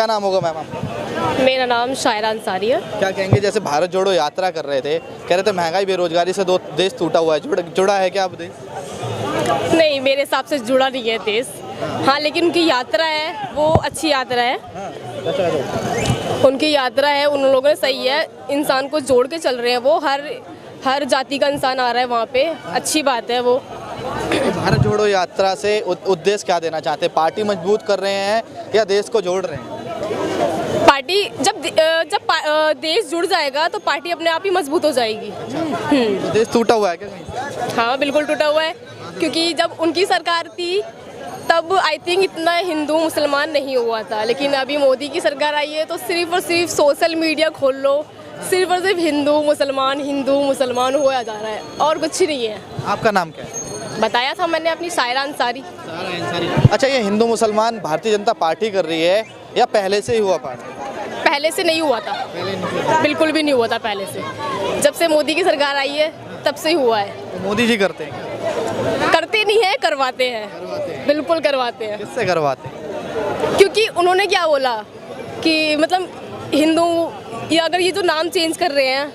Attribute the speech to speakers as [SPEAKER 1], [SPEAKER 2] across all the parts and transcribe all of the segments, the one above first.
[SPEAKER 1] क्या नाम होगा मैम आपका?
[SPEAKER 2] मेरा नाम शायरा अंसारी है।
[SPEAKER 1] क्या कहेंगे, जैसे भारत जोड़ो यात्रा कर रहे थे, कह रहे थे महंगाई बेरोजगारी से देश टूटा हुआ है, जुड़ा है क्या अब देश?
[SPEAKER 2] नहीं, मेरे हिसाब से जुड़ा नहीं है देश। हाँ, लेकिन उनकी यात्रा है वो अच्छी यात्रा है। उनकी यात्रा है, उन लोगों ने सही है, इंसान को जोड़ के चल रहे हैं वो। हर जाति का इंसान आ रहा है वहाँ पे, अच्छी बात है वो।
[SPEAKER 1] भारत जोड़ो यात्रा से उद्देश्य क्या देना चाहते हैं? पार्टी मजबूत कर रहे हैं या देश को जोड़ रहे हैं?
[SPEAKER 2] पार्टी जब देश जुड़ जाएगा तो पार्टी अपने आप ही मजबूत हो जाएगी।
[SPEAKER 1] तो देश टूटा हुआ है क्या कहीं?
[SPEAKER 2] हाँ, बिल्कुल टूटा हुआ है, क्योंकि जब उनकी सरकार थी तब आई थिंक इतना हिंदू मुसलमान नहीं हुआ था, लेकिन अभी मोदी की सरकार आई है तो सिर्फ और सिर्फ सोशल मीडिया खोल लो, सिर्फ और सिर्फ हिंदू मुसलमान हुआ जा रहा है और कुछ नहीं है।
[SPEAKER 1] आपका नाम क्या है?
[SPEAKER 2] बताया था मैंने, अपनी शायरा अंसारी।
[SPEAKER 1] अच्छा, ये हिंदू मुसलमान भारतीय जनता पार्टी कर रही है या पहले से ही हुआ पार्टी?
[SPEAKER 2] पहले से नहीं हुआ था, बिल्कुल भी नहीं हुआ था पहले से। जब से मोदी की सरकार आई है तब से ही हुआ है।
[SPEAKER 1] तो मोदी जी करते हैं?
[SPEAKER 2] करते नहीं है, करवाते हैं, बिल्कुल करवाते हैं।
[SPEAKER 1] किससे करवाते हैं?
[SPEAKER 2] क्योंकि उन्होंने क्या बोला कि मतलब हिंदू, या अगर ये जो नाम चेंज कर रहे हैं,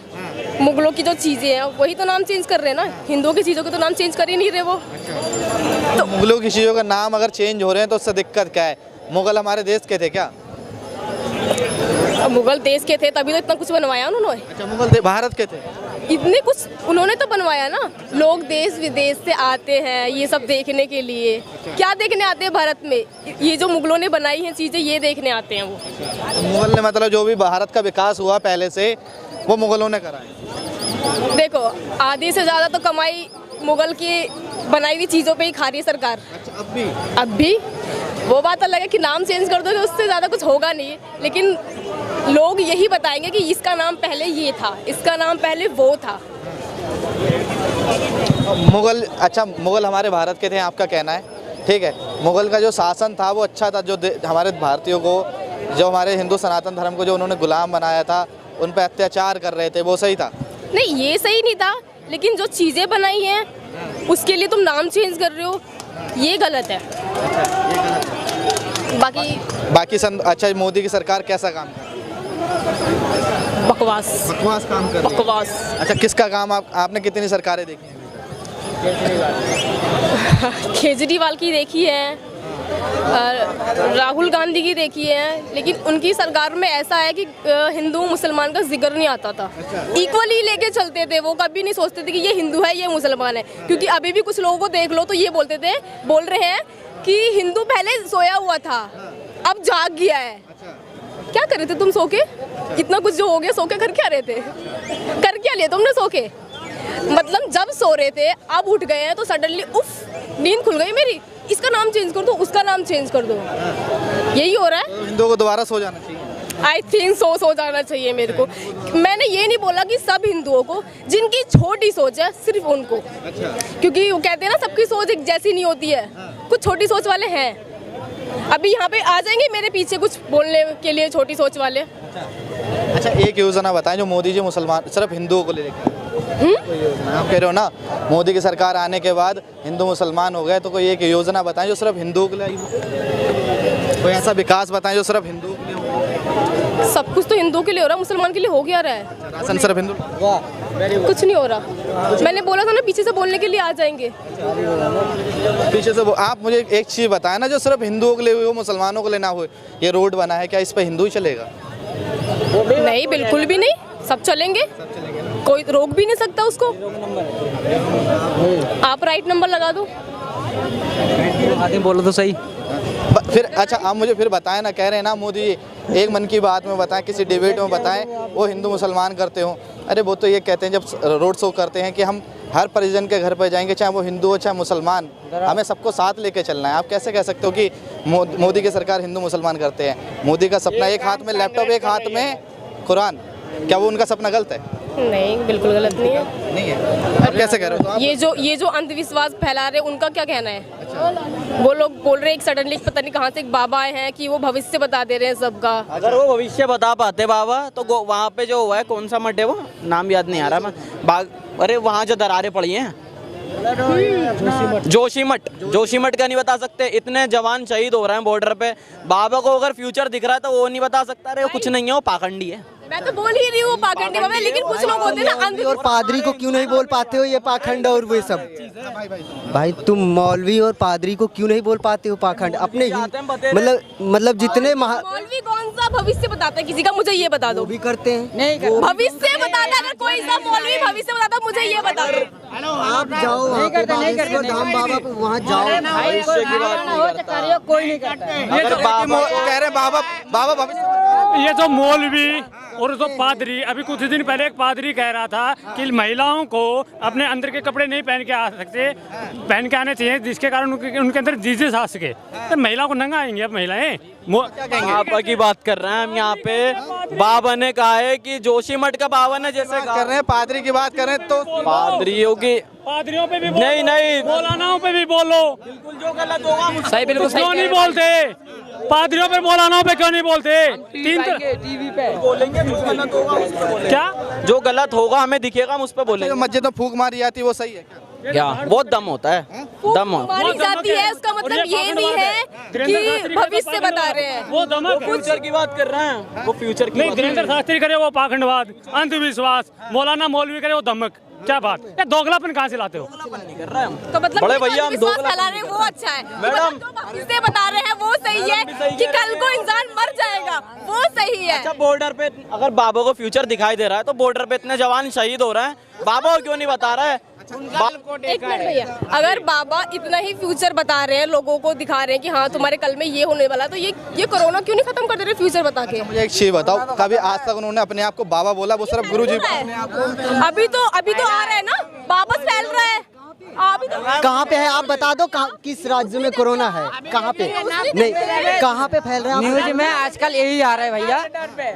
[SPEAKER 2] मुगलों की जो चीज़ें हैं वही तो नाम चेंज कर रहे हैं ना, हिंदुओं की चीज़ों के तो नाम चेंज कर ही नहीं रहे वो।
[SPEAKER 1] तो मुगलों की चीज़ों का नाम अगर चेंज हो रहे हैं तो उससे दिक्कत क्या है? मुगल हमारे देश के थे क्या?
[SPEAKER 2] मुगल देश के थे तभी तो इतना कुछ बनवाया उन्होंने।
[SPEAKER 1] अच्छा, मुगल भारत के थे?
[SPEAKER 2] इतने कुछ उन्होंने तो बनवाया ना। लोग देश विदेश से आते हैं ये सब देखने के लिए। क्या देखने आते हैं भारत में? ये जो मुगलों ने बनाई हैं चीज़ें, ये देखने आते हैं वो।
[SPEAKER 1] तो मुगल ने मतलब जो भी भारत का विकास हुआ पहले से वो मुगलों ने करा है?
[SPEAKER 2] देखो, आधी से ज़्यादा तो कमाई मुगल की बनाई हुई चीज़ों पे ही खा रही है सरकार।
[SPEAKER 1] अच्छा, अब भी
[SPEAKER 2] वो बात अलग है कि नाम चेंज कर दो कि उससे ज़्यादा कुछ होगा नहीं, लेकिन लोग यही बताएंगे कि इसका नाम पहले ये था, इसका नाम पहले वो था।
[SPEAKER 1] मुगल, अच्छा मुगल हमारे भारत के थे आपका कहना है, ठीक है। मुगल का जो शासन था वो अच्छा था, जो हमारे भारतीयों को, जो हमारे हिंदू सनातन धर्म को जो उन्होंने गुलाम बनाया था, उन पर अत्याचार कर रहे थे, वो सही था?
[SPEAKER 2] नहीं, ये सही नहीं था, लेकिन जो चीज़ें बनाई हैं उसके लिए तुम नाम चेंज कर रहे हो, ये गलत है।
[SPEAKER 1] बाकी अच्छा, मोदी की सरकार कैसा काम कर रही है? बकवास काम कर रही है।
[SPEAKER 2] बकवास।
[SPEAKER 1] अच्छा, किसका काम आपने कितनी सरकारें देखी हैं?
[SPEAKER 2] केजरीवाल की देखी है, राहुल गांधी की देखी है, लेकिन उनकी सरकार में ऐसा है कि हिंदू मुसलमान का जिक्र नहीं आता था। इक्वली लेके चलते थे वो, कभी नहीं सोचते थे कि ये हिंदू है ये मुसलमान है। क्योंकि अभी भी कुछ लोगों को देख लो तो ये बोल रहे हैं कि हिंदू पहले सोया हुआ था अब जाग गया है। क्या कर रहे थे तुम सो के? इतना कुछ जो हो गया, सो के कर क्या रहे थे? कर क्या लिया तुमने सो के? मतलब जब सो रहे थे अब उठ गए हैं तो सडनली उफ, नींद खुल गई मेरी, इसका नाम चेंज कर दो, उसका नाम चेंज कर दो, यही हो रहा है।
[SPEAKER 1] तो हिंदुओं को दोबारा सो जाना चाहिए।
[SPEAKER 2] आई थिंक सो जाना चाहिए मेरे को। मैंने ये नहीं बोला कि सब हिंदुओं को, जिनकी छोटी सोच है सिर्फ उनको।
[SPEAKER 1] अच्छा।
[SPEAKER 2] क्योंकि वो कहते हैं ना सबकी सोच एक जैसी नहीं होती है। कुछ छोटी सोच वाले हैं, अभी यहाँ पे आ जाएंगे मेरे पीछे कुछ बोलने के लिए, छोटी सोच वाले।
[SPEAKER 1] अच्छा, एक योजना बताएं जो मोदी जी मुसलमान सिर्फ हिंदुओं को ले लेकर। आप कह रहे हो ना मोदी की सरकार आने के बाद हिंदू मुसलमान हो गए, तो कोई एक योजना बताएं जो सिर्फ हिंदुओं के लिए आई हो। कोई ऐसा विकास बताएं जो सिर्फ हिंदुओं के लिए हो।
[SPEAKER 2] सब कुछ तो हिंदुओं के लिए हो रहा है, मुसलमान के लिए हो क्या रहा है?
[SPEAKER 1] राशन सिर्फ हिंदू?
[SPEAKER 2] कुछ नहीं हो रहा। मैंने बोला था ना पीछे से बोलने के लिए आ जाएंगे।
[SPEAKER 1] पीछे से आप मुझे एक चीज़ बताएं ना जो सिर्फ हिंदुओं के लिए हो, मुसलमानों के लिए ना हो। ये रोड बना है, क्या इस पर हिंदू ही चलेगा?
[SPEAKER 2] नहीं, बिल्कुल भी नहीं, सब चलेंगे, कोई रोक भी नहीं सकता उसको। आप राइट नंबर लगा दो।
[SPEAKER 3] बोलो तो सही।
[SPEAKER 1] फिर अच्छा, आप मुझे फिर बताएं ना, कह रहे हैं ना मोदी एक मन की बात में बताएं, किसी डिबेट में बताएं वो हिंदू मुसलमान करते हो। अरे वो तो ये कहते हैं जब रोड शो करते हैं कि हम हर परिजन के घर पर जाएंगे, चाहे वो हिंदू हो चाहे मुसलमान, हमें सबको साथ लेके चलना है। आप कैसे कह सकते हो कि मोदी की सरकार हिंदू मुसलमान करते हैं? मोदी का सपना एक हाथ में लैपटॉप, एक हाथ में कुरान, क्या वो उनका सपना गलत है?
[SPEAKER 2] नहीं, बिल्कुल गलत नहीं है।
[SPEAKER 1] नहीं है। आप कैसे कह रहे हो?
[SPEAKER 2] ये जो अंधविश्वास फैला रहे हैं उनका क्या कहना है? अच्छा। वो लोग बोल रहे हैं सडनली पता नहीं कहाँ से एक बाबा आए हैं कि वो भविष्य बता दे रहे हैं सबका।
[SPEAKER 3] अगर वो भविष्य बता पाते बाबा तो वहाँ पे जो हुआ है, कौन सा मठ है वो, नाम याद नहीं आ रहा मैं, अरे वहाँ जो दरारें पड़ी हैं जोशीमठ का नहीं बता सकते? इतने जवान शहीद हो रहे हैं बॉर्डर पे, बाबा को अगर फ्यूचर दिख रहा है तो वो नहीं बता सकता? अरे वो कुछ नहीं है, वो पाखंडी है।
[SPEAKER 2] मैं तो बोल ही रही हूँ पाखंडी बाबा, लेकिन कुछ लोग होते हैं ना
[SPEAKER 4] और पादरी को क्यों नहीं बोल पाते हो ये पाखंड और वे सब? भाई तुम मौलवी और पादरी को क्यों नहीं बोल पाते हो पाखंड? अपने ही मतलब जितने
[SPEAKER 2] मौलवी कौन सा भविष्य बताता है किसी का, मुझे ये बता दो।
[SPEAKER 4] भी करते हैं
[SPEAKER 2] नहीं भविष्य बताता है, अगर कोई सा मौलवी भविष्य बताता मुझे ये बता दो।
[SPEAKER 4] आप जाओ वहाँ पे बागेश्वर धाम बाबा पे, वहाँ जाओ।
[SPEAKER 5] कोई नहीं करता है।
[SPEAKER 1] कह रहे बाबा भविष्य,
[SPEAKER 5] ये जो मौलवी और जो पादरी, अभी कुछ दिन पहले एक पादरी कह रहा था कि महिलाओं को अपने अंदर के कपड़े नहीं पहन के आ सकते, पहन के आने चाहिए, जिसके कारण उनके अंदर जीसस आ सके। तो महिलाओं को नंगा आएंगे अब महिलाएं?
[SPEAKER 3] बाबा की बात कर रहे हैं हम यहाँ पे। बाबा ने कहा है कि जोशीमठ का बाबा ने जैसे
[SPEAKER 1] कर रहे हैं, पादरी की बात कर रहे हैं तो
[SPEAKER 3] पादरियों की,
[SPEAKER 5] पादरियों पे भी
[SPEAKER 3] नहीं
[SPEAKER 5] मौलानाओं पे भी बोलो।
[SPEAKER 3] बिल्कुल जो गलत होगा
[SPEAKER 5] सही, बिल्कुल क्यों नहीं बोलते? पादरियों पे मौलानाओं पे क्यों नहीं बोलते?
[SPEAKER 3] टीवी पे बोलेंगे, जो गलत होगा उस पे बोलेंगे।
[SPEAKER 5] क्या
[SPEAKER 3] जो गलत होगा हमें दिखेगा, हम उस पे बोलेंगे।
[SPEAKER 1] मस्जिद में फूंक मारी जाती है वो सही है
[SPEAKER 3] क्या? बहुत दम होता है, दम
[SPEAKER 2] मारी जाती है, उसका मतलब ये नहीं है कि भविष्य बता रहे हैं।
[SPEAKER 5] वो दमक
[SPEAKER 3] फ्यूचर की बात कर रहे हैं, वो फ्यूचर की
[SPEAKER 5] नहीं। धीरेन्द्र शास्त्री करे वो पाखंडवाद, अंधविश्वास, मौलाना मौलवी करे वो धमक। क्या बात है, दोगलापन कहाँ से लाते हो?
[SPEAKER 2] तो मतलब
[SPEAKER 3] बड़े भैया हम
[SPEAKER 2] विश्वास फैला रहे हैं वो अच्छा है,
[SPEAKER 3] मैडम।
[SPEAKER 2] जो भविष्य बता रहे हैं वो सही है कि कल को इंसान मर जाएगा, वो सही है।
[SPEAKER 3] अच्छा, बॉर्डर पे अगर बाबा को फ्यूचर दिखाई दे रहा है तो बॉर्डर पे इतने जवान शहीद हो रहे हैं, बाबा को क्यों नहीं बता रहा है?
[SPEAKER 2] एक मिनट भैया, अगर बाबा इतना ही फ्यूचर बता रहे हैं, लोगों को दिखा रहे हैं कि हाँ तुम्हारे कल में ये होने वाला, तो ये कोरोना क्यों नहीं खत्म कर दे रहे फ्यूचर बता के?
[SPEAKER 1] मुझे एक चीज बताओ, कभी आज तक उन्होंने अपने आप को बाबा बोला? वो सिर्फ गुरुजी।
[SPEAKER 2] अभी तो आ रहा है ना, वापस फैल रहा है। अभी तो
[SPEAKER 4] कहाँ पे है आप बता दो, किस राज्य में कोरोना है? कहाँ पे? नहीं, कहाँ पे फैल रहा है?
[SPEAKER 6] न्यूज में आजकल यही आ रहा है भैया,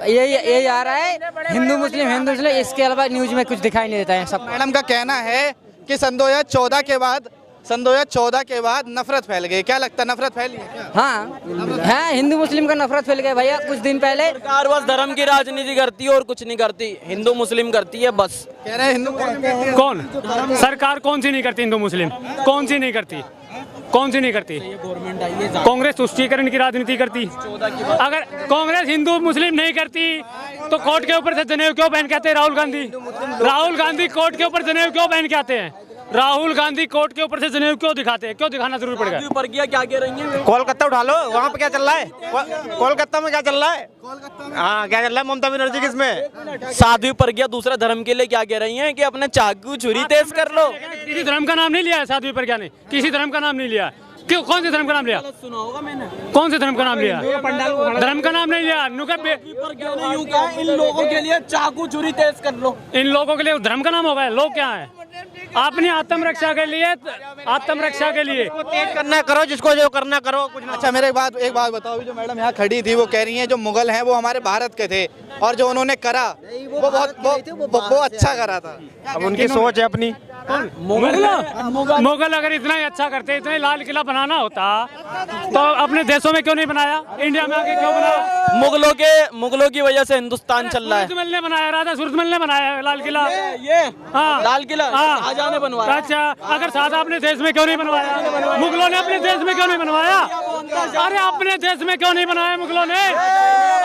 [SPEAKER 6] यही आ रहा है, हिंदू मुस्लिम, इसके अलावा न्यूज में कुछ दिखाई नहीं देता है सब।
[SPEAKER 1] मैडम का कहना है कि सन 2014 के बाद नफरत फैल गई। क्या लगता है, नफरत फैली है क्या?
[SPEAKER 6] हाँ, हिंदू मुस्लिम का नफरत फैल गया भैया। कुछ दिन पहले
[SPEAKER 3] सरकार बस धर्म की राजनीति करती है और कुछ नहीं करती, हिंदू मुस्लिम करती है बस।
[SPEAKER 1] कह रहे हैं हिंदू
[SPEAKER 5] कौन? सरकार कौन सी नहीं करती हिंदू मुस्लिम? कौन सी नहीं करती? कौन सी नहीं करती? कांग्रेस तुष्टीकरण की राजनीति करती। अगर कांग्रेस हिंदू मुस्लिम नहीं करती तो कोर्ट के ऊपर से जनेऊ क्यों पहन के आते हैं राहुल गांधी कोर्ट के ऊपर जनेऊ क्यों पहन के आते हैं? राहुल गांधी कोर्ट के ऊपर से जनेऊ क्यों दिखाते हैं? क्यों दिखाना जरूर पड़ेगा?
[SPEAKER 3] क्या कह रही है?
[SPEAKER 7] कोलकाता उठा लो, वहाँ पे क्या चल रहा है? कोलकाता में क्या चल रहा है? हाँ, क्या चल रहा है ममता बनर्जी किसमें?
[SPEAKER 3] साध्वी प्रज्ञा दूसरे धर्म के लिए क्या कह रही हैं कि अपने चाकू छुरी तेज कर लो।
[SPEAKER 5] किसी धर्म का नाम नहीं लिया है साध्वी प्रज्ञा ने, किसी धर्म का नाम नहीं लिया। क्यों? कौन से धर्म का नाम लिया?
[SPEAKER 3] सुना होगा मैंने।
[SPEAKER 5] कौन से धर्म का नाम लिया? धर्म का नाम नहीं लिया।
[SPEAKER 3] इन लोगों के लिए चाकू छुरी तेज कर लो।
[SPEAKER 5] इन लोगों के लिए धर्म का नाम होगा? लोग क्या है? आपने आत्मरक्षा के लिए
[SPEAKER 7] तेज करना करो, जिसको जो करना करो, कुछ ना।
[SPEAKER 1] अच्छा, मेरे एक बात बताओ, अभी जो मैडम यहाँ खड़ी थी वो कह रही हैं जो मुगल हैं वो हमारे भारत के थे और जो उन्होंने करा वो अच्छा करा था।
[SPEAKER 7] अब उनकी सोच है अपनी।
[SPEAKER 5] मुगल अगर इतना ही अच्छा करते, इतना ही लाल किला बनाना होता तो अपने देशों में क्यों नहीं बनाया? इंडिया में आके क्यों बनाया?
[SPEAKER 3] मुगलों की वजह से हिंदुस्तान चल रहा है।
[SPEAKER 5] सूरजमल ने बनाया, राजा सूरजमल ने बनाया लाल किला।
[SPEAKER 3] हाँ, लाल किला
[SPEAKER 5] शाहजहां ने बनवाया। अच्छा, अगर शाहजहां अपने देश में क्यों नहीं बनवाया? मुगलों ने अपने देश में क्यों नहीं बनवाया? अरे अपने देश में क्यों नहीं बनाया मुगलों ने?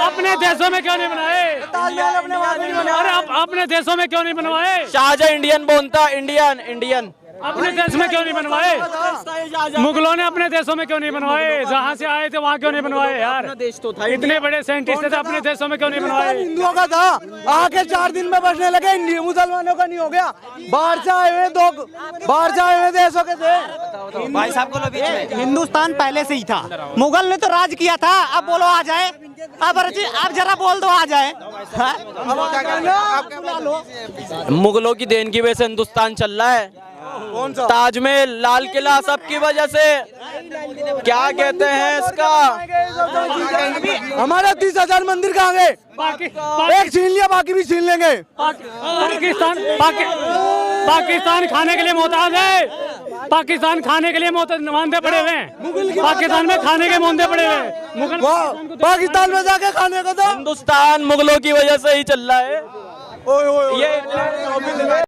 [SPEAKER 5] अपने देशों में क्यों नहीं बनाए? अरे अपने देशों में क्यों नहीं बनवाए?
[SPEAKER 3] शाहजहां इंडियन बोलता, इंडियन
[SPEAKER 5] अपने देश में क्यों नहीं बनवाए? मुगलों ने अपने देशों में क्यों नहीं बनवाए? जहाँ से आए थे वहाँ क्यों नहीं बनवाए यार?
[SPEAKER 3] देश तो था,
[SPEAKER 5] इतने बड़े साइंटिस्ट थे, अपने देशों में क्यों नहीं बनवाए?
[SPEAKER 4] हिंदुओं का था, आके 4 दिन में बचने लगे, मुसलमानों का नहीं हो गया। बाहर से आए हुए देशों के थे।
[SPEAKER 7] भाई साहब को बीच में हिंदुस्तान पहले से ही था, मुगल ने तो राज किया था। अब बोलो आ जाए, अब जरा बोल दो आ जाए।
[SPEAKER 3] मुगलों की देन की वजह से हिंदुस्तान चल रहा है। ताजमहल, लाल किला, सबकी वजह से। क्या कहते हैं इसका?
[SPEAKER 4] हमारे 30,000 मंदिर कहाँ गए? एक छीन लिया, बाकी भी छीन लेंगे।
[SPEAKER 5] पाकिस्तान खाने के लिए मोहताज है। पाकिस्तान खाने के लिए मानते पड़े हुए हैं। पाकिस्तान में खाने के मोहते पड़े हुए हैं। मुगल
[SPEAKER 4] पाकिस्तान में जाके खाने को तो
[SPEAKER 3] हिंदुस्तान मुगलों की वजह से ही चल रहा है।